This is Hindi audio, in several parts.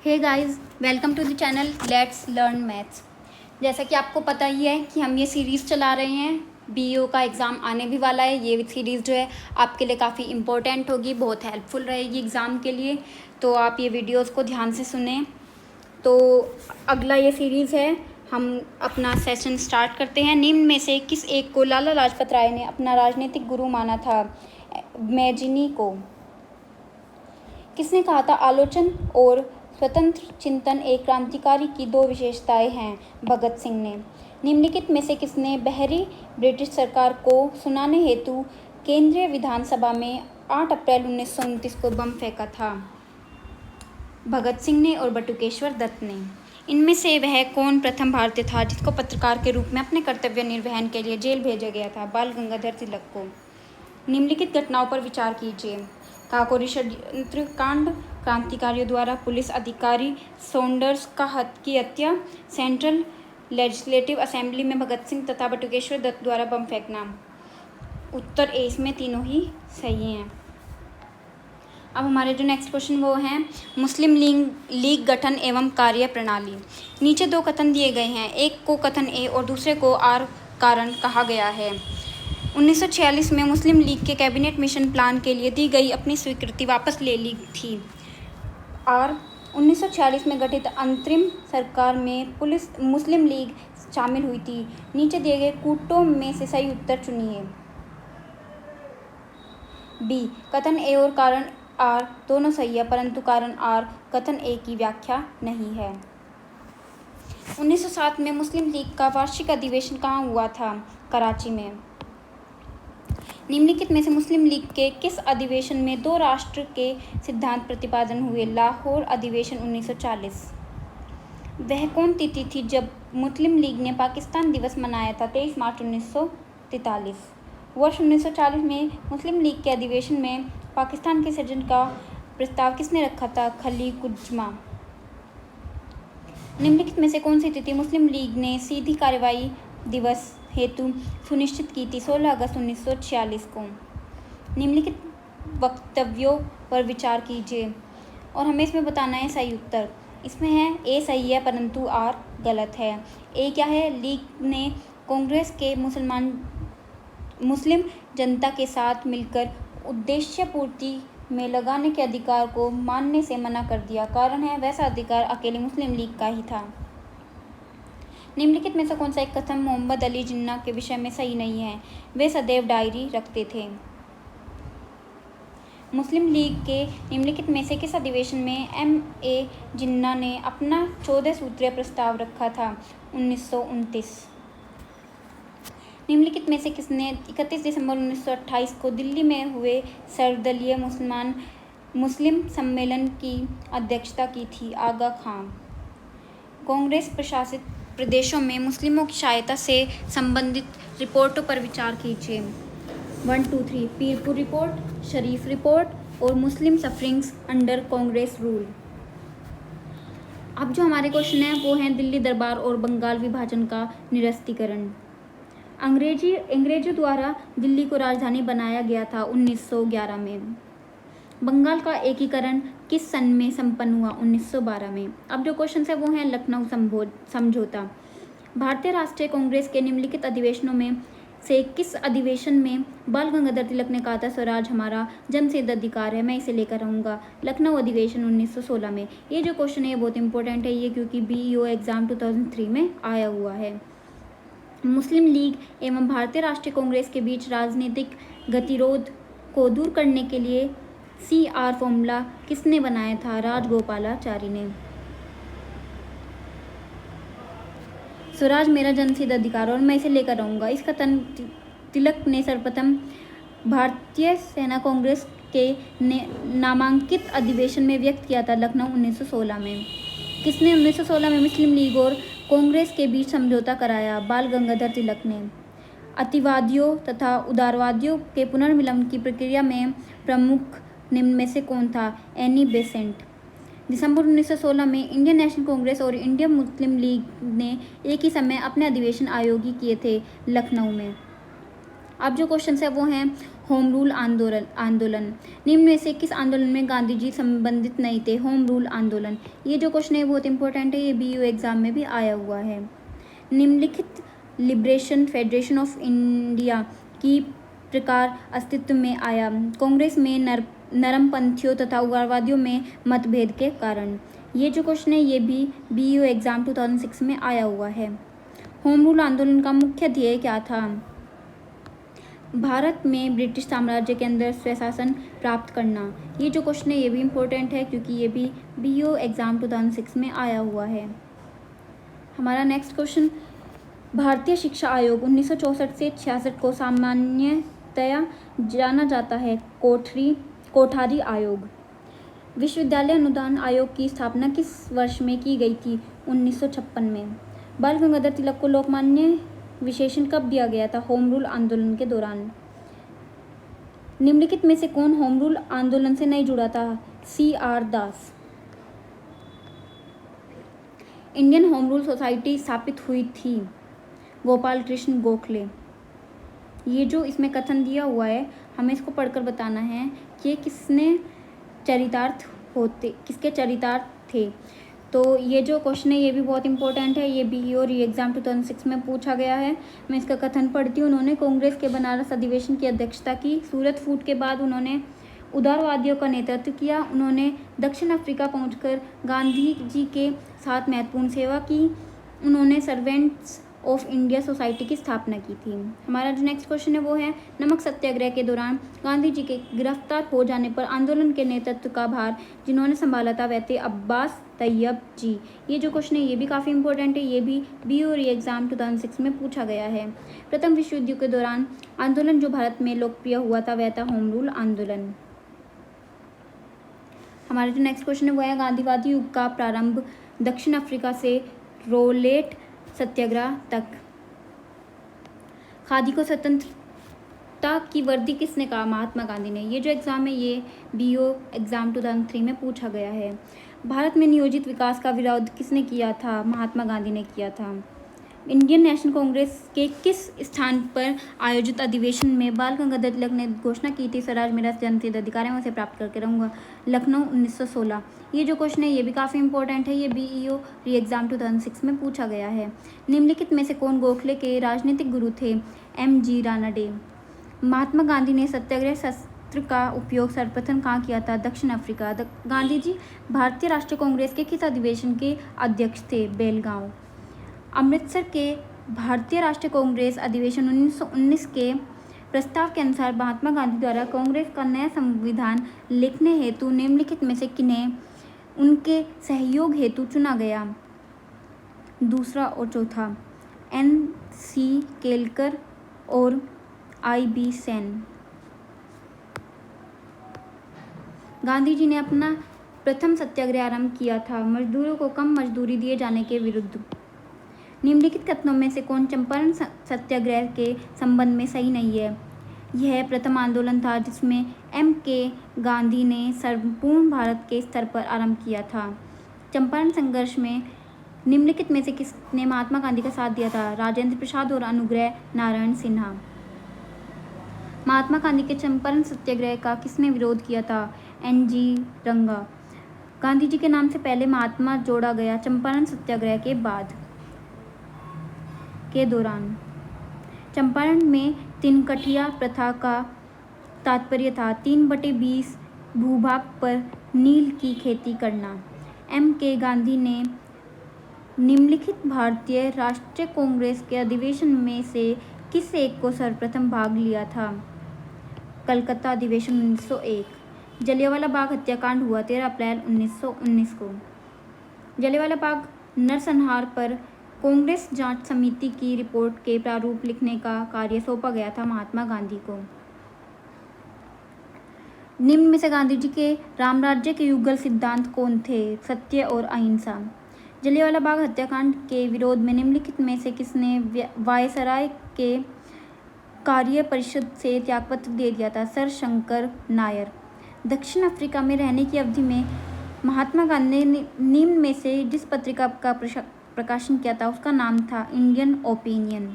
Hey guys, welcome to the channel let's learn maths. जैसा कि आपको पता ही है कि हम ये सीरीज़ चला रहे हैं। बीईओ का एग्ज़ाम आने भी वाला है। ये सीरीज़ जो है आपके लिए काफ़ी इम्पोर्टेंट होगी, बहुत हेल्पफुल रहेगी एग्ज़ाम के लिए। तो आप ये वीडियोस को ध्यान से सुनें। तो अगला ये सीरीज़ है, हम अपना सेशन स्टार्ट करते हैं। निम्न में से किस एक को लाला लाजपत राय ने अपना राजनीतिक गुरु माना था? मैजिनी को। किसने कहा था आलोचन और स्वतंत्र चिंतन एक क्रांतिकारी की दो विशेषताएं हैं? भगत सिंह ने। निम्नलिखित में से किसने बहरी ब्रिटिश सरकार को सुनाने हेतु केंद्रीय विधानसभा में 8 अप्रैल 1929 को बम फेंका था? भगत सिंह ने और बटुकेश्वर दत्त ने। इनमें से वह कौन प्रथम भारतीय था जिसको पत्रकार के रूप में अपने कर्तव्य निर्वहन के लिए जेल भेजा गया था? बाल गंगाधर तिलक को। निम्नलिखित घटनाओं पर विचार कीजिए। काकोरी षड्यंत्र कांड, क्रांतिकारियों द्वारा पुलिस अधिकारी सौंडर्स की हत्या, सेंट्रल लेजिस्लेटिव असेंबली में भगत सिंह तथा बटुकेश्वर दत्त द्वारा बम फेंकना। उत्तर ए इसमें तीनों ही सही हैं। अब हमारे जो नेक्स्ट क्वेश्चन वो हैं मुस्लिम लीग गठन एवं कार्य प्रणाली। नीचे दो कथन दिए गए हैं, एक को कथन ए और दूसरे को आर कारण कहा गया है। 1946 में मुस्लिम लीग के कैबिनेट मिशन प्लान के लिए दी गई अपनी स्वीकृति वापस ले ली थी। और 1946 में गठित अंतरिम सरकार में मुस्लिम लीग शामिल हुई थी। नीचे दिए गए कूटों में से सही उत्तर चुनिए। बी, कथन ए और कारण आर दोनों सही है, परंतु कारण आर कथन ए की व्याख्या नहीं है। 1907 में मुस्लिम लीग का वार्षिक अधिवेशन कहाँ हुआ था? कराची में। निम्नलिखित में से मुस्लिम लीग के किस अधिवेशन में दो राष्ट्र के सिद्धांत प्रतिपादन हुए? लाहौर अधिवेशन 1940। वह कौन तिथि थी जब मुस्लिम लीग ने पाकिस्तान दिवस मनाया था? 23 मार्च 1943। वर्ष 1940 में मुस्लिम लीग के अधिवेशन में पाकिस्तान के सृजन का प्रस्ताव किसने रखा था? खलीकुज्मा। निम्नलिखित में से कौन सी तिथि मुस्लिम लीग ने सीधी कार्रवाई दिवस हेतु सुनिश्चित की थी? 16 अगस्त 1946 को। निम्नलिखित वक्तव्यों पर विचार कीजिए और हमें इसमें बताना है सही उत्तर। इसमें है ए सही है परंतु आर गलत है। ए क्या है? लीग ने कांग्रेस के मुस्लिम जनता के साथ मिलकर उद्देश्य पूर्ति में लगाने के अधिकार को मानने से मना कर दिया। कारण है वैसा अधिकार अकेले मुस्लिम लीग का ही था। निम्नलिखित में से कौन सा एक कथन मोहम्मद अली जिन्ना के विषय में सही नहीं है? वे सदैव डायरी रखते थे। मुस्लिम लीग के निम्नलिखित में से किस अधिवेशन में M.A. जिन्ना ने अपना 14 सूत्रीय प्रस्ताव रखा था? 1929। निम्नलिखित में से किसने 31 दिसंबर 1928 को दिल्ली में हुए सर्वदलीय मुस्लिम सम्मेलन की अध्यक्षता की थी? आगा खां। कांग्रेस प्रशासित प्रदेशों में मुस्लिमों की सहायता से संबंधित रिपोर्टों पर विचार कीजिए। 1, 2, 3 पीरपुर रिपोर्ट, शरीफ रिपोर्ट और मुस्लिम सफरिंग्स अंडर कांग्रेस रूल। अब जो हमारे क्वेश्चन है वो हैं दिल्ली दरबार और बंगाल विभाजन का निरस्तीकरण। अंग्रेजों द्वारा दिल्ली को राजधानी बनाया गया था 1911 में। बंगाल का एकीकरण किस सन में संपन्न हुआ? 1912 में। अब जो क्वेश्चन है वो हैं लखनऊ समझौता। भारतीय राष्ट्रीय कांग्रेस के निम्नलिखित अधिवेशनों में से किस अधिवेशन में बाल गंगाधर तिलक ने कहा था स्वराज हमारा जन्मसिद्ध अधिकार है, मैं इसे लेकर रहूँगा? लखनऊ अधिवेशन 1916 में। ये जो क्वेश्चन है बहुत इंपॉर्टेंट है ये, क्योंकि बीईओ एग्जाम 2003 में आया हुआ है। मुस्लिम लीग एवं भारतीय राष्ट्रीय कांग्रेस के बीच राजनीतिक गतिरोध को दूर करने के लिए CR फॉर्मूला किसने बनाया था? राजगोपालाचारी ने। स्वराज मेरा जन्मसिद्ध अधिकार और मैं इसे लेकर रहूँगा, इस कथन तिलक ने सर्वप्रथम भारतीय सेना कांग्रेस के नामांकित अधिवेशन में व्यक्त किया था लखनऊ 1916 में। किसने 1916 में मुस्लिम लीग और कांग्रेस के बीच समझौता कराया? बाल गंगाधर तिलक ने। अतिवादियों तथा उदारवादियों के पुनर्मिलन की प्रक्रिया में प्रमुख निम्न में से कौन था? Annie Besant. दिसंबर 1916 में इंडियन नेशनल कांग्रेस और इंडियन मुस्लिम लीग ने एक ही समय अपने अधिवेशन आयोजित किए थे लखनऊ में। अब जो क्वेश्चन है वो हैं होम रूल आंदोलन निम्न में से किस आंदोलन में गांधी जी संबंधित नहीं थे? होम रूल आंदोलन। ये जो क्वेश्चन है बहुत इंपॉर्टेंट है, ये BU एग्जाम में भी आया हुआ है। निम्नलिखित लिबरेशन फेडरेशन ऑफ इंडिया की प्रकार अस्तित्व में आया? कांग्रेस में नरमपंथियों तथा उग्रवादियों में मतभेद के कारण। ये जो क्वेश्चन है ये भी BU एग्जाम 2006 में आया हुआ है। होम रूल आंदोलन का मुख्य ध्येय क्या था? भारत में ब्रिटिश साम्राज्य के अंदर स्वशासन प्राप्त करना। ये जो क्वेश्चन है ये भी इम्पोर्टेंट है क्योंकि ये भी BU एग्जाम 2006 में आया हुआ है। हमारा नेक्स्ट क्वेश्चन, भारतीय शिक्षा आयोग 1964 से 66 को सामान्यतया जाना जाता है कोठारी आयोग। विश्वविद्यालय अनुदान आयोग की स्थापना किस वर्ष में की गई थी? 1956 में। बाल गंगाधर तिलक को लोकमान्य विशेषण कब दिया गया था? होम रूल आंदोलन के दौरान। निम्नलिखित में से कौन होम रूल आंदोलन से नहीं जुड़ा था? CR दास। इंडियन होम रूल सोसाइटी स्थापित हुई थी? गोपाल कृष्ण गोखले। ये जो इसमें कथन दिया हुआ है हमें इसको पढ़कर बताना है कि किसके चरितार्थ थे। तो ये जो क्वेश्चन है ये भी बहुत इंपॉर्टेंट है, ये BU और एग्जाम 2006 में पूछा गया है। मैं इसका कथन पढ़ती हूँ। उन्होंने कांग्रेस के बनारस अधिवेशन की अध्यक्षता की। सूरत फूट के बाद उन्होंने उदारवादियों का नेतृत्व किया। उन्होंने दक्षिण अफ्रीका पहुंचकर गांधी जी के साथ महत्वपूर्ण सेवा की। उन्होंने सर्वेंट्स ऑफ इंडिया सोसाइटी की स्थापना की थी। हमारा जो नेक्स्ट क्वेश्चन है वो है, नमक सत्याग्रह के दौरान गांधी जी के गिरफ्तार हो जाने पर आंदोलन के नेतृत्व का भार जिन्होंने संभाला था वह थे अब्बास तैयब जी। ये जो क्वेश्चन है ये भी काफ़ी इंपॉर्टेंट है, ये भी BU और एग्जाम 2006 में पूछा गया है। प्रथम विश्व युद्ध के दौरान आंदोलन जो भारत में लोकप्रिय हुआ था वह था होम रूल आंदोलन। हमारा जो नेक्स्ट क्वेश्चन है वो है, गांधीवादी युग का प्रारंभ दक्षिण अफ्रीका से रोलेट सत्याग्रह तक। खादी को स्वतंत्रता की वर्दी किसने कहा? महात्मा गांधी ने। ये जो एग्ज़ाम है ये BU एग्ज़ाम 2003 में पूछा गया है। भारत में नियोजित विकास का विरोध किसने किया था? महात्मा गांधी ने किया था। इंडियन नेशनल कांग्रेस के किस स्थान पर आयोजित अधिवेशन में बाल गंगाधर तिलक ने घोषणा की थी, स्वराज मेरा जन्मसिद्ध अधिकार है, मैं उसे प्राप्त करके रहूँगा? लखनऊ 1916। ये जो क्वेश्चन है ये भी काफ़ी इंपॉर्टेंट है, ये BU एग्जाम 2006 में पूछा गया है। निम्नलिखित में से कौन गोखले के राजनीतिक गुरु थे? MG रानाडे। महात्मा गांधी ने सत्याग्रह शस्त्र का उपयोग सर्वप्रथम कहाँ किया था? दक्षिण अफ्रीका। गांधी जी भारतीय राष्ट्रीय कांग्रेस के किस अधिवेशन के अध्यक्ष थे? बेलगांव। अमृतसर के भारतीय राष्ट्रीय कांग्रेस अधिवेशन 1919 के प्रस्ताव के अनुसार महात्मा गांधी द्वारा कांग्रेस का नया संविधान लिखने हेतु निम्नलिखित में से किन्हें उनके सहयोग हेतु चुना गया? दूसरा और चौथा, NC केलकर और IB सेन। गांधी जी ने अपना प्रथम सत्याग्रह आरंभ किया था मजदूरों को कम मजदूरी दिए जाने के विरुद्ध। निम्नलिखित कथनों में से कौन चंपारण सत्याग्रह के संबंध में सही नहीं है? यह प्रथम आंदोलन था जिसमें MK गांधी ने संपूर्ण भारत के स्तर पर आरंभ किया था। चंपारण संघर्ष में निम्नलिखित में से किसने महात्मा गांधी का साथ दिया था? राजेंद्र प्रसाद और अनुग्रह नारायण सिन्हा। महात्मा गांधी के चंपारण सत्याग्रह का किसने विरोध किया था? NG रंगा। गांधी जी के नाम से पहले महात्मा जोड़ा गया चंपारण सत्याग्रह के बाद के दौरान। चंपारण में तिनकठिया प्रथा का तात्पर्य था 3/20 भूभाग पर नील की खेती करना। MK गांधी ने निम्नलिखित भारतीय राष्ट्रीय कांग्रेस के अधिवेशन में से किस एक को सर्वप्रथम भाग लिया था? कलकत्ता अधिवेशन 1901। जलियांवाला बाग हत्याकांड हुआ 13 अप्रैल 1919 को। जलियांवाला बाग नरसंहार पर कांग्रेस जांच समिति की रिपोर्ट के प्रारूप लिखने का कार्य सौंपा गया था महात्मा गांधी को। निम्न में से गांधी जी के रामराज्य के युगल सिद्धांत कौन थे? सत्य और अहिंसा। जलियांवाला बाग हत्याकांड के विरोध में निम्नलिखित में से किसने वायसराय के कार्य परिषद से त्यागपत्र दे दिया था? सर शंकर नायर। दक्षिण अफ्रीका में रहने की अवधि में महात्मा गांधी ने निम्न में से जिस पत्रिका का प्रकाशन किया था उसका नाम था इंडियन ओपिनियन।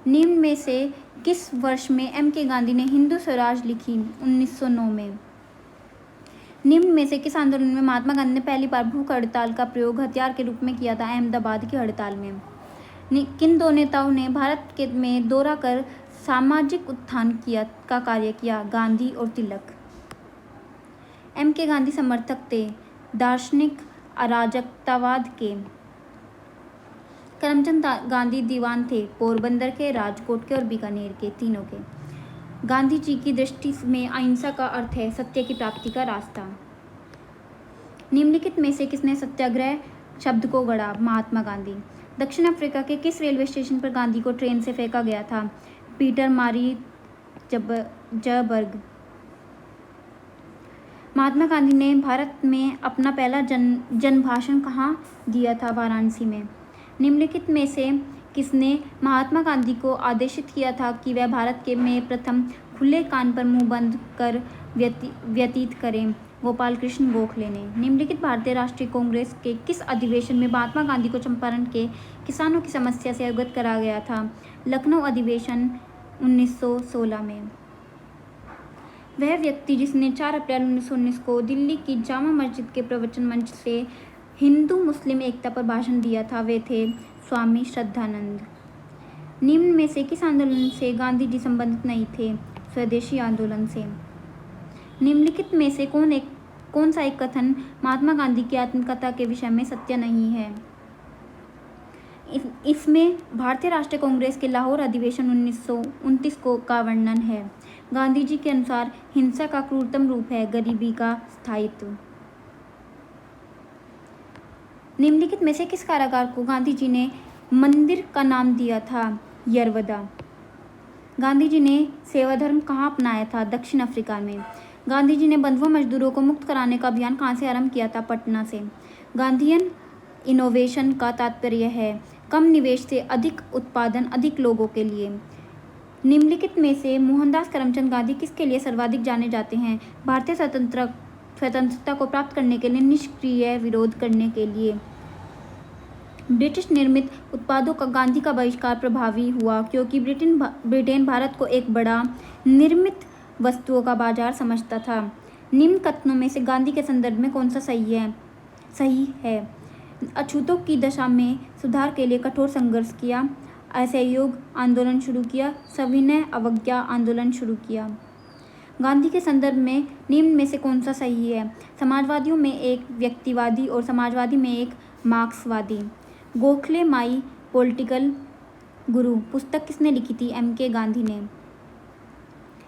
निम्न में से किस वर्ष में एम के गांधी ने हिंदू स्वराज लिखी? 1909 में। निम्न में से किस आंदोलन में महात्मा गांधी ने पहली बार भूख हड़ताल का प्रयोग हथियार के रूप में किया था? अहमदाबाद की हड़ताल में। किन दो नेताओं ने भारत के में दौरा कर सामाजिक उत्थान का कार्य किया? गांधी और तिलक। एम के गांधी समर्थक थे, दार्शनिक अराजकतावाद के। करमचंद गांधी दीवान थे, पोरबंदर के, राजकोट के और बीकानेर के, तीनों के। गांधी जी की दृष्टि में अहिंसा का अर्थ है सत्य की प्राप्ति का रास्ता। निम्नलिखित में से किसने सत्याग्रह शब्द को गढ़ा? महात्मा गांधी। दक्षिण अफ्रीका के किस रेलवे स्टेशन पर गांधी को ट्रेन से फेंका गया था? पीटर मारी जबर्ग। महात्मा गांधी ने भारत में अपना पहला जन भाषण कहाँ दिया था? वाराणसी में। निम्नलिखित में से किसने महात्मा गांधी को आदेशित किया था कि वह भारत के में प्रथम खुले कान पर मुंह बंद कर व्यतीत करें? गोपाल कृष्ण गोखले ने। निम्नलिखित भारतीय राष्ट्रीय कांग्रेस के किस अधिवेशन में महात्मा गांधी को चंपारण के किसानों की समस्या से अवगत करा गया था? लखनऊ अधिवेशन 1916 में। वह व्यक्ति जिसने 4 अप्रैल 1919 को दिल्ली की जामा मस्जिद के प्रवचन मंच से हिंदू मुस्लिम एकता पर भाषण दिया था, वे थे स्वामी श्रद्धानंद। निम्न में से किस आंदोलन से गांधी जी संबंधित नहीं थे? स्वदेशी आंदोलन से। निम्नलिखित में से कौन सा एक कथन महात्मा गांधी की आत्मकथा के विषय में सत्य नहीं है? इसमें भारतीय राष्ट्रीय कांग्रेस के लाहौर अधिवेशन 1929 का वर्णन है। गांधी जी के अनुसार हिंसा का क्रूरतम रूप है गरीबी का स्थायित्व। निम्नलिखित में से किस कारागार को गांधी जी ने मंदिर का नाम दिया था? यरवदा। गांधी जी ने सेवा धर्म कहाँ अपनाया था? दक्षिण अफ्रीका में। गांधी जी ने बंधुआ मजदूरों को मुक्त कराने का अभियान कहाँ से आरंभ किया था? पटना से। गांधीयन इनोवेशन का तात्पर्य है कम निवेश से अधिक उत्पादन अधिक लोगों के लिए। निम्नलिखित में से मोहनदास करमचंद गांधी किसके लिए सर्वाधिक जाने जाते हैं? भारतीय स्वतंत्रता को प्राप्त करने के लिए निष्क्रिय विरोध करने के लिए। ब्रिटिश निर्मित उत्पादों का गांधी का बहिष्कार प्रभावी हुआ क्योंकि ब्रिटेन भारत को एक बड़ा निर्मित वस्तुओं का बाजार समझता था। निम्न कथनों में से गांधी के संदर्भ में कौन सा सही है? अछूतों की दशा में सुधार के लिए कठोर संघर्ष किया, असहयोग आंदोलन शुरू किया, सविनय अवज्ञा आंदोलन शुरू किया। गांधी के संदर्भ में निम्न में से कौन सा सही है? समाजवादियों में एक व्यक्तिवादी और समाजवादी में एक मार्क्सवादी। गोखले माई पॉलिटिकल गुरु पुस्तक किसने लिखी थी? एम के गांधी ने।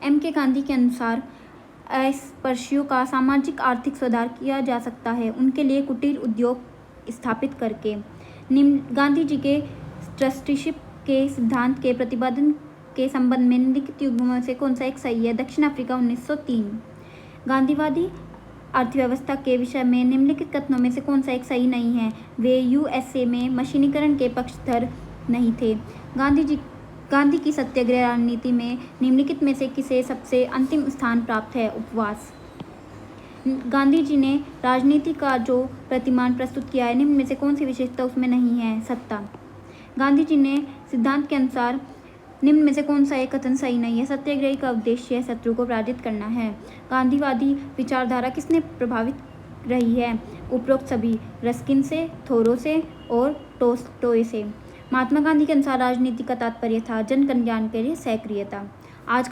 एम के गांधी के अनुसार अस्पृश्यों का सामाजिक आर्थिक सुधार किया जा सकता है उनके लिए कुटीर उद्योग स्थापित करके। गांधी जी के ट्रस्टीशिप के सिद्धांत के प्रतिपादन के संबंध में निम्नलिखित युग्मों में से कौन सा एक सही है? दक्षिण अफ्रीका 1903। गांधीवादी अर्थव्यवस्था के विषय में निम्नलिखित कथनों में से कौन सा एक सही नहीं है? वे यूएसए में मशीनीकरण के पक्षधर नहीं थे। गांधी की सत्याग्रह रणनीति में निम्नलिखित में से किसे सबसे अंतिम स्थान प्राप्त है? उपवास। गांधी जी ने राजनीति का जो प्रतिमान प्रस्तुत किया है निम्न में से कौन सी विशेषता उसमें नहीं है? सत्ता। गांधी जी ने सिद्धांत के अनुसार निम्न में से कौन सा एक कथन सही नहीं है? सत्याग्रही का उद्देश्य शत्रु को पराजित करना है। गांधीवादी विचारधारा किसने प्रभावित रही है? उपरोक्त सभी, रस्किन से, थोरो से और टोल्स्टॉय से। महात्मा गांधी के अनुसार राजनीति का तात्पर्य था जन कल्याण के लिए सक्रियता। आज